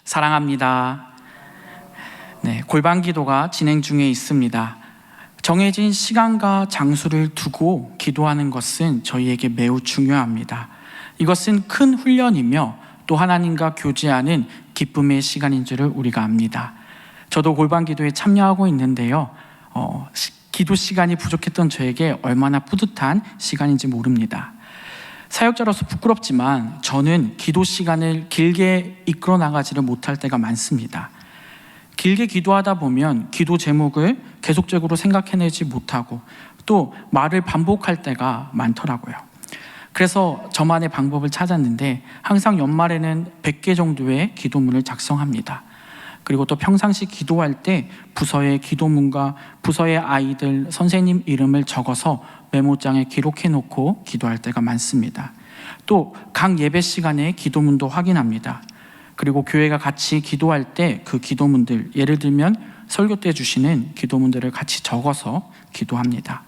사랑합니다. 골방 기도가 진행 중에 있습니다. 정해진 시간과 장소를 두고 기도하는 것은 저희에게 매우 중요합니다. 이것은 큰 훈련이며 또 하나님과 교제하는 기쁨의 시간인 줄을 우리가 압니다. 저도 골방 기도에 참여하고 있는데요. 기도 시간이 부족했던 저에게 얼마나 뿌듯한 시간인지 모릅니다. 사역자로서 부끄럽지만 저는 기도 시간을 길게 이끌어 나가지를 못할 때가 많습니다. 길게 기도하다 보면 기도 제목을 계속적으로 생각해내지 못하고 또 말을 반복할 때가 많더라고요. 그래서 저만의 방법을 찾았는데 항상 연말에는 100개 정도의 기도문을 작성합니다. 그리고 또 평상시 기도할 때 부서의 기도문과 부서의 아이들, 선생님 이름을 적어서 메모장에 기록해 놓고 기도할 때가 많습니다. 또 각 예배 시간에 기도문도 확인합니다. 그리고 교회가 같이 기도할 때 그 기도문들, 예를 들면 설교 때 주시는 기도문들을 같이 적어서 기도합니다.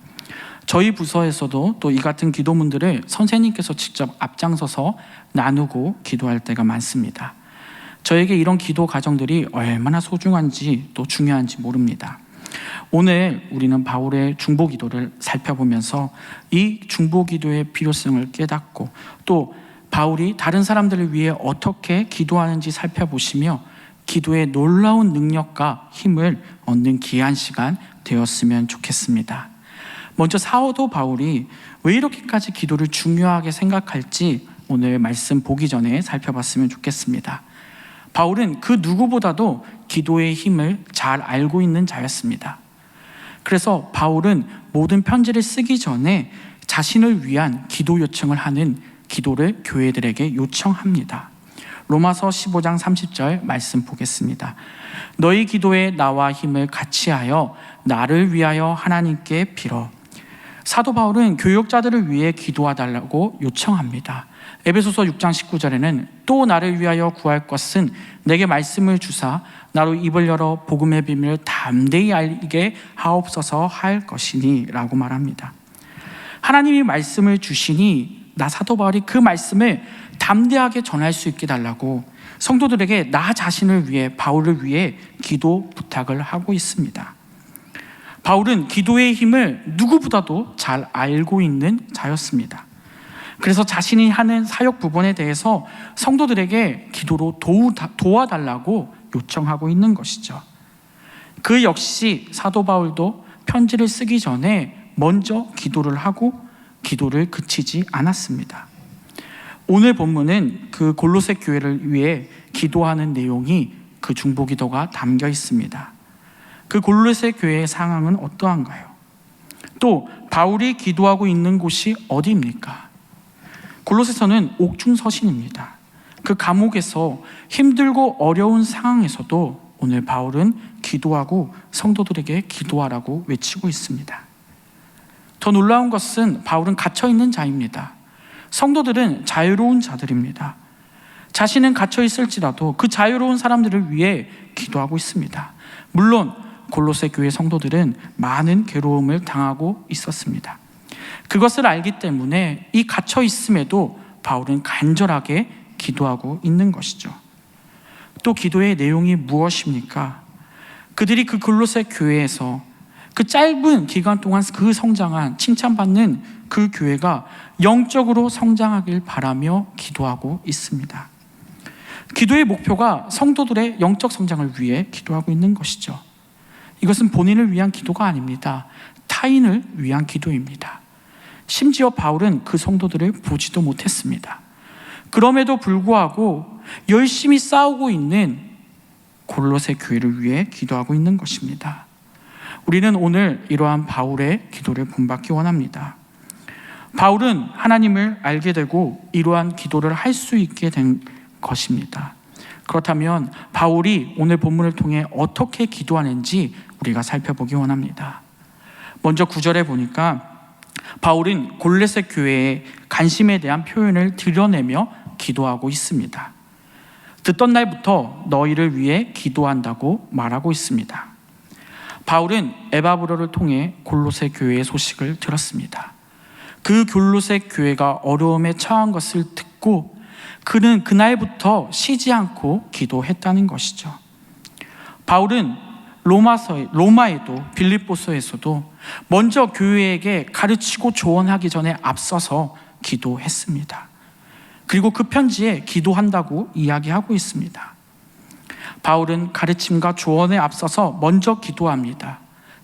저희 부서에서도 또 이 같은 기도문들을 선생님께서 직접 앞장서서 나누고 기도할 때가 많습니다. 저에게 이런 기도 과정들이 얼마나 소중한지 또 중요한지 모릅니다. 오늘 우리는 바울의 중보 기도를 살펴보면서 이 중보 기도의 필요성을 깨닫고 또 바울이 다른 사람들을 위해 어떻게 기도하는지 살펴보시며 기도의 놀라운 능력과 힘을 얻는 귀한 시간 되었으면 좋겠습니다. 먼저 사도 바울이 왜 이렇게까지 기도를 중요하게 생각할지 오늘 말씀 보기 전에 살펴봤으면 좋겠습니다. 바울은 그 누구보다도 기도의 힘을 잘 알고 있는 자였습니다. 그래서 바울은 모든 편지를 쓰기 전에 자신을 위한 기도 요청을 하는 기도를 교회들에게 요청합니다. 로마서 15장 30절 말씀 보겠습니다. 너희 기도에 나와 힘을 같이 하여 나를 위하여 하나님께 빌어. 사도 바울은 교역자들을 위해 기도해달라고 요청합니다. 에베소서 6장 19절에는 또 나를 위하여 구할 것은 내게 말씀을 주사 나로 입을 열어 복음의 비밀을 담대히 알게 하옵소서 할 것이니 라고 말합니다. 하나님이 말씀을 주시니 나 사도 바울이 그 말씀을 담대하게 전할 수 있게 달라고 성도들에게 나 자신을 위해 바울을 위해 기도 부탁을 하고 있습니다. 바울은 기도의 힘을 누구보다도 잘 알고 있는 자였습니다. 그래서 자신이 하는 사역 부분에 대해서 성도들에게 기도로 도와달라고 요청하고 있는 것이죠. 그 역시 사도 바울도 편지를 쓰기 전에 먼저 기도를 하고 기도를 그치지 않았습니다. 오늘 본문은 그 골로새 교회를 위해 기도하는 내용이 그 중보 기도가 담겨 있습니다. 그 골로새 교회의 상황은 어떠한가요? 또 바울이 기도하고 있는 곳이 어디입니까? 골로새서는 옥중서신입니다. 그 감옥에서 힘들고 어려운 상황에서도 오늘 바울은 기도하고 성도들에게 기도하라고 외치고 있습니다. 더 놀라운 것은 바울은 갇혀있는 자입니다. 성도들은 자유로운 자들입니다. 자신은 갇혀있을지라도 그 자유로운 사람들을 위해 기도하고 있습니다. 물론 골로새 교회 성도들은 많은 괴로움을 당하고 있었습니다. 그것을 알기 때문에 이 갇혀 있음에도 바울은 간절하게 기도하고 있는 것이죠. 또 기도의 내용이 무엇입니까? 그들이 그 골로새 교회에서 그 짧은 기간 동안 그 성장한 칭찬받는 그 교회가 영적으로 성장하길 바라며 기도하고 있습니다. 기도의 목표가 성도들의 영적 성장을 위해 기도하고 있는 것이죠. 이것은 본인을 위한 기도가 아닙니다. 타인을 위한 기도입니다. 심지어 바울은 그 성도들을 보지도 못했습니다. 그럼에도 불구하고 열심히 싸우고 있는 골로새 교회를 위해 기도하고 있는 것입니다. 우리는 오늘 이러한 바울의 기도를 본받기 원합니다. 바울은 하나님을 알게 되고 이러한 기도를 할 수 있게 된 것입니다. 그렇다면 바울이 오늘 본문을 통해 어떻게 기도하는지 우리가 살펴보기 원합니다. 먼저 9절에 보니까 바울은 골로새 교회의 관심에 대한 표현을 드러내며 기도하고 있습니다. 듣던 날부터 너희를 위해 기도한다고 말하고 있습니다. 바울은 에바브로를 통해 골로새 교회의 소식을 들었습니다. 그 골로새 교회가 어려움에 처한 것을 듣고 그는 그날부터 쉬지 않고 기도했다는 것이죠. 바울은 로마에도 빌립보서에서도 먼저 교회에게 가르치고 조언하기 전에 앞서서 기도했습니다. 그리고 그 편지에 기도한다고 이야기하고 있습니다. 바울은 가르침과 조언에 앞서서 먼저 기도합니다.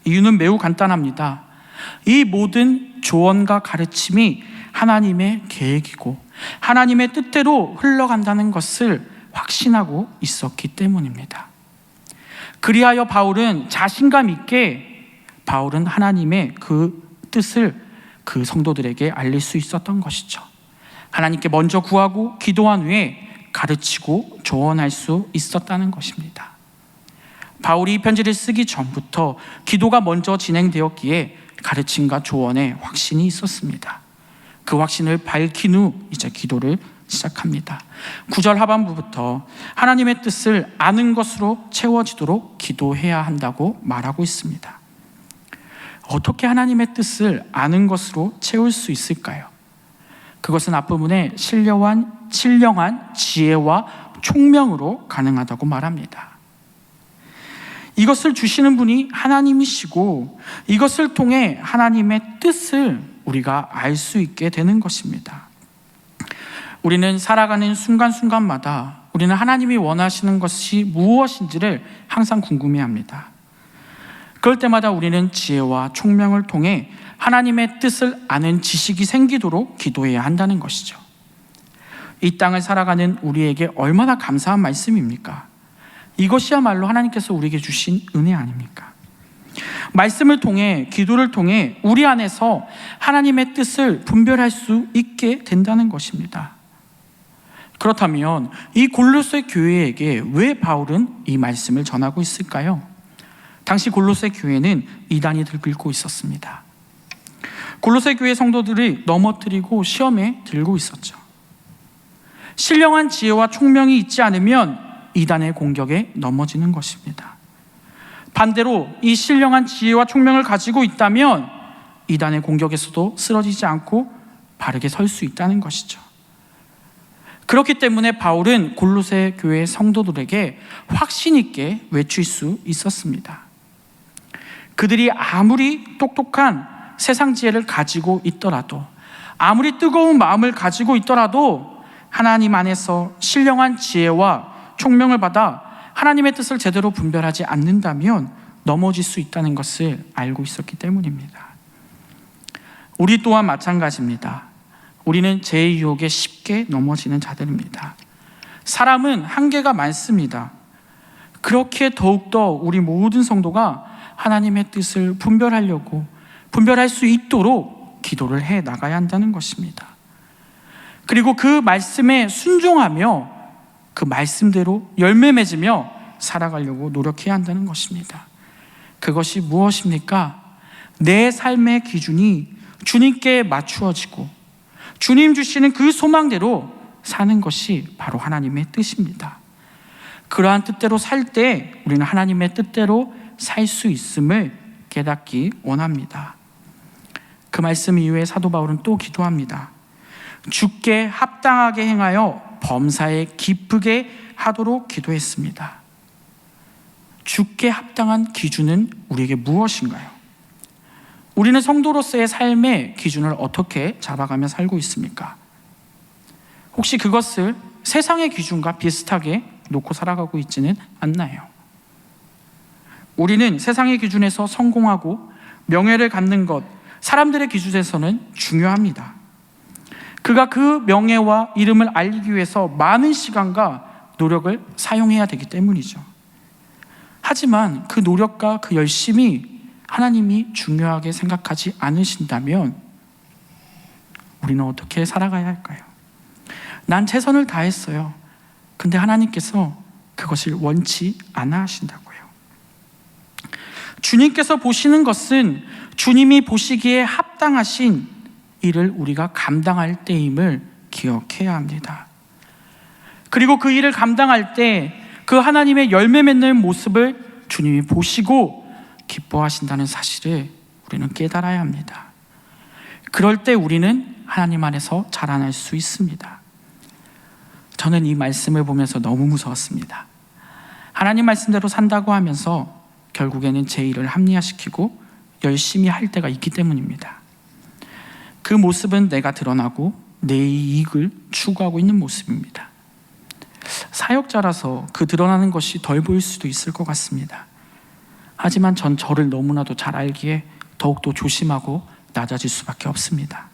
이유는 매우 간단합니다. 이 모든 조언과 가르침이 하나님의 계획이고 하나님의 뜻대로 흘러간다는 것을 확신하고 있었기 때문입니다. 그리하여 바울은 자신감 있게 하나님의 그 뜻을 그 성도들에게 알릴 수 있었던 것이죠. 하나님께 먼저 구하고 기도한 후에 가르치고 조언할 수 있었다는 것입니다. 바울이 이 편지를 쓰기 전부터 기도가 먼저 진행되었기에 가르침과 조언에 확신이 있었습니다. 그 확신을 밝힌 후 이제 기도를 시작합니다. 9절 하반부부터 하나님의 뜻을 아는 것으로 채워지도록 기도해야 한다고 말하고 있습니다. 어떻게 하나님의 뜻을 아는 것으로 채울 수 있을까요? 그것은 앞부분에 신령한 지혜와 총명으로 가능하다고 말합니다. 이것을 주시는 분이 하나님이시고 이것을 통해 하나님의 뜻을 우리가 알 수 있게 되는 것입니다. 우리는 살아가는 순간순간마다 우리는 하나님이 원하시는 것이 무엇인지를 항상 궁금해합니다. 그럴 때마다 우리는 지혜와 총명을 통해 하나님의 뜻을 아는 지식이 생기도록 기도해야 한다는 것이죠. 이 땅을 살아가는 우리에게 얼마나 감사한 말씀입니까? 이것이야말로 하나님께서 우리에게 주신 은혜 아닙니까? 말씀을 통해, 기도를 통해 우리 안에서 하나님의 뜻을 분별할 수 있게 된다는 것입니다. 그렇다면 이 골로새 교회에게 왜 바울은 이 말씀을 전하고 있을까요? 당시 골로새 교회는 이단이 들끓고 있었습니다. 골로새 교회 성도들이 넘어뜨리고 시험에 들고 있었죠. 신령한 지혜와 총명이 있지 않으면 이단의 공격에 넘어지는 것입니다. 반대로 이 신령한 지혜와 총명을 가지고 있다면 이단의 공격에서도 쓰러지지 않고 바르게 설 수 있다는 것이죠. 그렇기 때문에 바울은 골로새 교회 성도들에게 확신 있게 외칠 수 있었습니다. 그들이 아무리 똑똑한 세상 지혜를 가지고 있더라도, 아무리 뜨거운 마음을 가지고 있더라도 하나님 안에서 신령한 지혜와 총명을 받아 하나님의 뜻을 제대로 분별하지 않는다면 넘어질 수 있다는 것을 알고 있었기 때문입니다. 우리 또한 마찬가지입니다. 우리는 죄의 유혹에 쉽게 넘어지는 자들입니다. 사람은 한계가 많습니다. 그렇게 더욱더 우리 모든 성도가 하나님의 뜻을 분별할 수 있도록 기도를 해 나가야 한다는 것입니다. 그리고 그 말씀에 순종하며 그 말씀대로 열매 맺으며 살아가려고 노력해야 한다는 것입니다. 그것이 무엇입니까? 내 삶의 기준이 주님께 맞추어지고 주님 주시는 그 소망대로 사는 것이 바로 하나님의 뜻입니다. 그러한 뜻대로 살 때 우리는 하나님의 뜻대로 살 수 있음을 깨닫기 원합니다. 그 말씀 이후에 사도 바울은 또 기도합니다. 주께 합당하게 행하여 범사에 기쁘게 하도록 기도했습니다. 주께 합당한 기준은 우리에게 무엇인가요? 우리는 성도로서의 삶의 기준을 어떻게 잡아가며 살고 있습니까? 혹시 그것을 세상의 기준과 비슷하게 놓고 살아가고 있지는 않나요? 우리는 세상의 기준에서 성공하고 명예를 갖는 것, 사람들의 기준에서는 중요합니다. 그가 그 명예와 이름을 알리기 위해서 많은 시간과 노력을 사용해야 되기 때문이죠. 하지만 그 노력과 그 열심이 하나님이 중요하게 생각하지 않으신다면 우리는 어떻게 살아가야 할까요? 난 최선을 다했어요. 근데 하나님께서 그것을 원치 않아 하신다고요. 주님께서 보시는 것은 주님이 보시기에 합당하신 일을 우리가 감당할 때임을 기억해야 합니다. 그리고 그 일을 감당할 때 그 하나님의 열매 맺는 모습을 주님이 보시고 기뻐하신다는 사실을 우리는 깨달아야 합니다. 그럴 때 우리는 하나님 안에서 자라날 수 있습니다. 저는 이 말씀을 보면서 너무 무서웠습니다. 하나님 말씀대로 산다고 하면서 결국에는 제 일을 합리화시키고 열심히 할 때가 있기 때문입니다. 그 모습은 내가 드러나고 내 이익을 추구하고 있는 모습입니다. 사역자라서 그 드러나는 것이 덜 보일 수도 있을 것 같습니다. 하지만 전 저를 너무나도 잘 알기에 더욱더 조심하고 낮아질 수밖에 없습니다.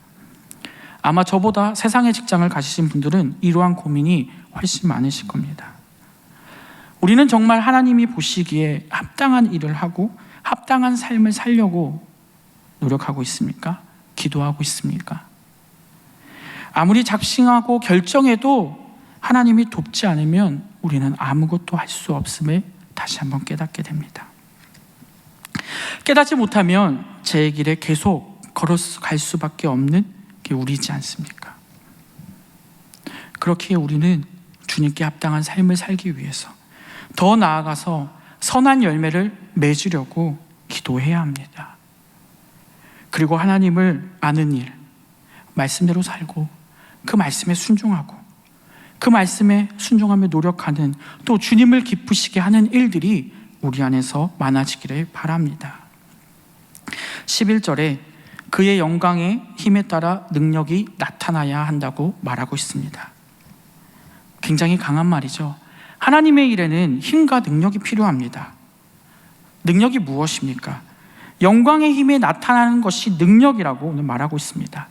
아마 저보다 세상의 직장을 가지신 분들은 이러한 고민이 훨씬 많으실 겁니다. 우리는 정말 하나님이 보시기에 합당한 일을 하고 합당한 삶을 살려고 노력하고 있습니까? 기도하고 있습니까? 아무리 작심하고 결정해도 하나님이 돕지 않으면 우리는 아무것도 할 수 없음을 다시 한번 깨닫게 됩니다. 깨닫지 못하면 제 길에 계속 걸어갈 수밖에 없는 게 우리지 않습니까? 그렇기에 우리는 주님께 합당한 삶을 살기 위해서 더 나아가서 선한 열매를 맺으려고 기도해야 합니다. 그리고 하나님을 아는 일, 말씀대로 살고 그 말씀에 순종하고 그 말씀에 순종하며 노력하는, 또 주님을 기쁘시게 하는 일들이 우리 안에서 많아지기를 바랍니다. 11절에 그의 영광의 힘에 따라 능력이 나타나야 한다고 말하고 있습니다. 굉장히 강한 말이죠. 하나님의 일에는 힘과 능력이 필요합니다. 능력이 무엇입니까? 영광의 힘에 나타나는 것이 능력이라고 오늘 말하고 있습니다.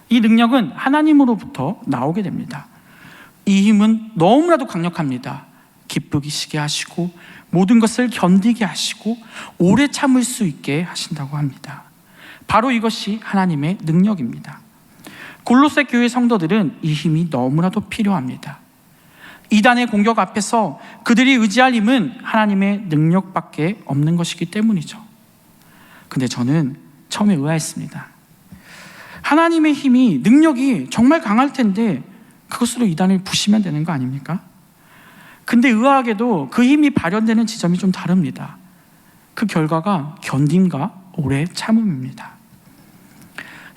이 능력은 하나님으로부터 나오게 됩니다. 이 힘은 너무나도 강력합니다. 기쁘시게 하시고 모든 것을 견디게 하시고 오래 참을 수 있게 하신다고 합니다. 바로 이것이 하나님의 능력입니다. 골로새 교회 성도들은 이 힘이 너무나도 필요합니다. 이단의 공격 앞에서 그들이 의지할 힘은 하나님의 능력밖에 없는 것이기 때문이죠. 근데 저는 처음에 의아했습니다. 하나님의 힘이, 능력이 정말 강할 텐데 그것으로 이단을 부시면 되는 거 아닙니까? 근데 의아하게도 그 힘이 발현되는 지점이 좀 다릅니다. 그 결과가 견딤과 오래 참음입니다.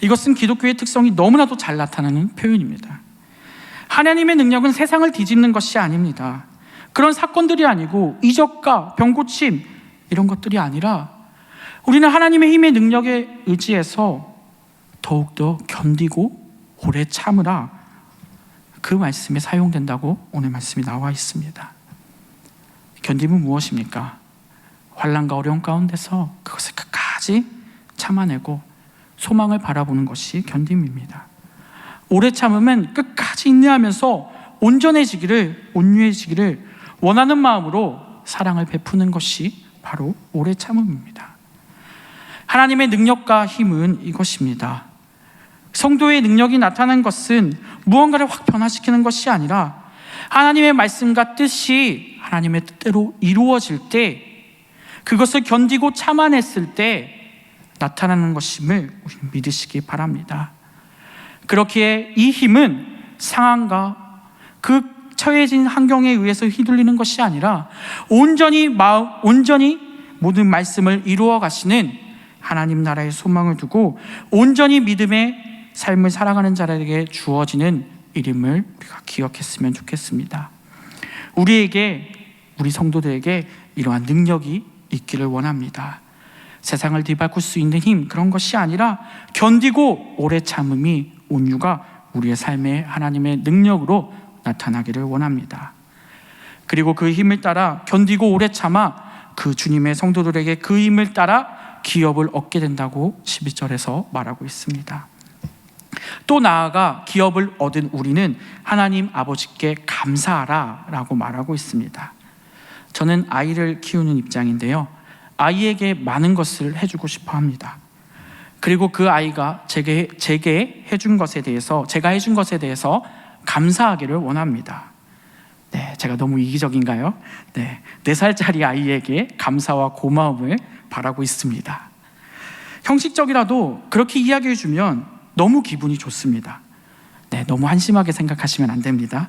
이것은 기독교의 특성이 너무나도 잘 나타나는 표현입니다. 하나님의 능력은 세상을 뒤집는 것이 아닙니다. 그런 사건들이 아니고 이적과 병고침 이런 것들이 아니라 우리는 하나님의 힘의 능력에 의지해서 더욱더 견디고 오래 참으라, 그 말씀에 사용된다고 오늘 말씀이 나와 있습니다. 견딤은 무엇입니까? 환난과 어려움 가운데서 그것을 끝까지 참아내고 소망을 바라보는 것이 견딤입니다. 오래 참으면 끝까지 인내하면서 온유해지기를 원하는 마음으로 사랑을 베푸는 것이 바로 오래 참음입니다. 하나님의 능력과 힘은 이것입니다. 성도의 능력이 나타난 것은 무언가를 확 변화시키는 것이 아니라 하나님의 말씀과 뜻이 하나님의 뜻대로 이루어질 때, 그것을 견디고 참아냈을 때 나타나는 것임을 우리는 믿으시기 바랍니다. 그렇기에 이 힘은 상황과 그 처해진 환경에 의해서 휘둘리는 것이 아니라 온전히 모든 말씀을 이루어 가시는 하나님 나라의 소망을 두고 온전히 믿음의 삶을 살아가는 자들에게 주어지는 일임을 우리가 기억했으면 좋겠습니다. 우리 성도들에게 이러한 능력이 있기를 원합니다. 세상을 뒤바꿀 수 있는 힘, 그런 것이 아니라 견디고 오래 참음이, 온유가 우리의 삶에 하나님의 능력으로 나타나기를 원합니다. 그리고 그 힘을 따라 견디고 오래 참아 그 주님의 성도들에게 그 힘을 따라 기업을 얻게 된다고 12절에서 말하고 있습니다. 또 나아가 기업을 얻은 우리는 하나님 아버지께 감사하라 라고 말하고 있습니다. 저는 아이를 키우는 입장인데요, 아이에게 많은 것을 해주고 싶어 합니다. 그리고 그 아이가 제가 해준 것에 대해서 감사하기를 원합니다. 네, 제가 너무 이기적인가요? 네, 4살짜리 아이에게 감사와 고마움을 바라고 있습니다. 형식적이라도 그렇게 이야기해주면 너무 기분이 좋습니다. 네, 너무 한심하게 생각하시면 안 됩니다.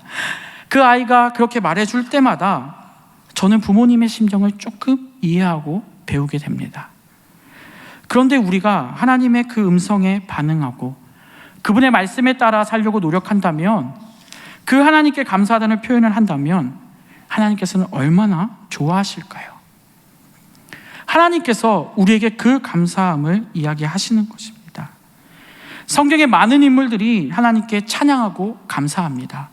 그 아이가 그렇게 말해줄 때마다 저는 부모님의 심정을 조금 이해하고 배우게 됩니다. 그런데 우리가 하나님의 그 음성에 반응하고 그분의 말씀에 따라 살려고 노력한다면 그 하나님께 감사하다는 표현을 한다면 하나님께서는 얼마나 좋아하실까요? 하나님께서 우리에게 그 감사함을 이야기하시는 것입니다. 성경의 많은 인물들이 하나님께 찬양하고 감사합니다.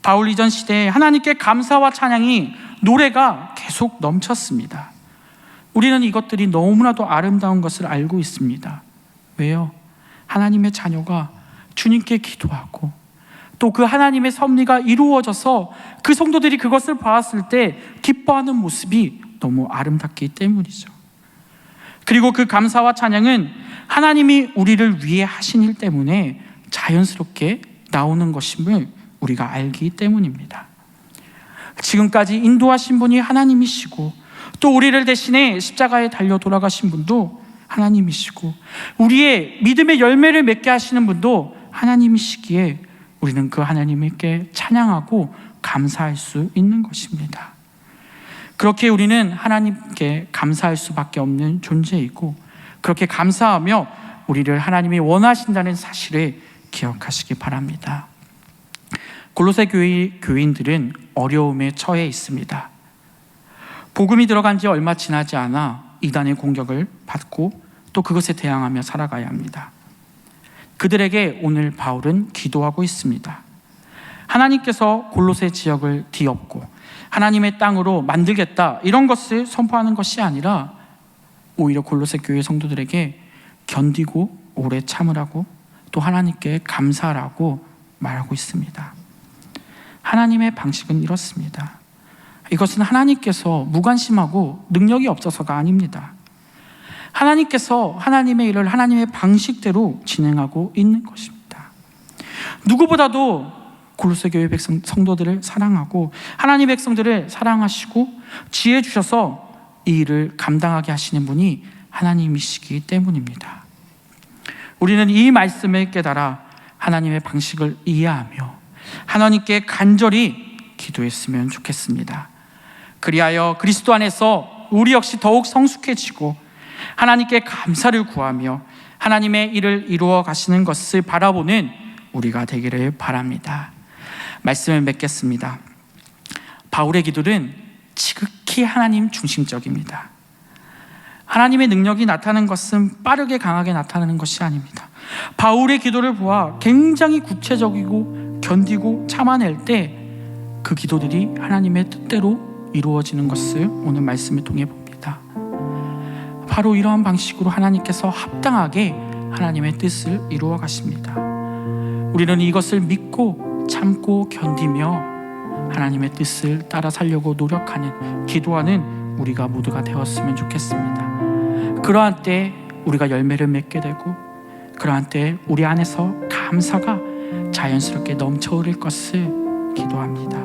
바울 이전 시대에 하나님께 감사와 찬양이 노래가 계속 넘쳤습니다. 우리는 이것들이 너무나도 아름다운 것을 알고 있습니다. 왜요? 하나님의 자녀가 주님께 기도하고 또 그 하나님의 섭리가 이루어져서 그 성도들이 그것을 봤을 때 기뻐하는 모습이 너무 아름답기 때문이죠. 그리고 그 감사와 찬양은 하나님이 우리를 위해 하신 일 때문에 자연스럽게 나오는 것임을 우리가 알기 때문입니다. 지금까지 인도하신 분이 하나님이시고 또 우리를 대신해 십자가에 달려 돌아가신 분도 하나님이시고 우리의 믿음의 열매를 맺게 하시는 분도 하나님이시기에 우리는 그 하나님께 찬양하고 감사할 수 있는 것입니다. 그렇게 우리는 하나님께 감사할 수밖에 없는 존재이고 그렇게 감사하며 우리를 하나님이 원하신다는 사실을 기억하시기 바랍니다. 골로새 교회 교인들은 어려움에 처해 있습니다. 복음이 들어간 지 얼마 지나지 않아 이단의 공격을 받고 또 그것에 대항하며 살아가야 합니다. 그들에게 오늘 바울은 기도하고 있습니다. 하나님께서 골로새 지역을 뒤엎고 하나님의 땅으로 만들겠다 이런 것을 선포하는 것이 아니라 오히려 골로새 교회 성도들에게 견디고 오래 참으라고 또 하나님께 감사하라고 말하고 있습니다. 하나님의 방식은 이렇습니다. 이것은 하나님께서 무관심하고 능력이 없어서가 아닙니다. 하나님께서 하나님의 일을 하나님의 방식대로 진행하고 있는 것입니다. 누구보다도 골로새 교회 백성 성도들을 사랑하고 하나님의 백성들을 사랑하시고 지혜 주셔서 이 일을 감당하게 하시는 분이 하나님이시기 때문입니다. 우리는 이 말씀을 깨달아 하나님의 방식을 이해하며 하나님께 간절히 기도했으면 좋겠습니다. 그리하여 그리스도 안에서 우리 역시 더욱 성숙해지고 하나님께 감사를 구하며 하나님의 일을 이루어 가시는 것을 바라보는 우리가 되기를 바랍니다. 말씀을 맺겠습니다. 바울의 기도는 지극히 하나님 중심적입니다. 하나님의 능력이 나타나는 것은 빠르게 강하게 나타나는 것이 아닙니다. 바울의 기도를 보아 굉장히 구체적이고 견디고 참아낼 때 그 기도들이 하나님의 뜻대로 이루어지는 것을 오늘 말씀을 통해 봅니다. 바로 이러한 방식으로 하나님께서 합당하게 하나님의 뜻을 이루어 가십니다. 우리는 이것을 믿고 참고 견디며 하나님의 뜻을 따라 살려고 노력하는 기도하는 우리가 모두가 되었으면 좋겠습니다. 그러한 때 우리가 열매를 맺게 되고 그러한 때 우리 안에서 감사가 자연스럽게 넘쳐흐를 것을 기도합니다.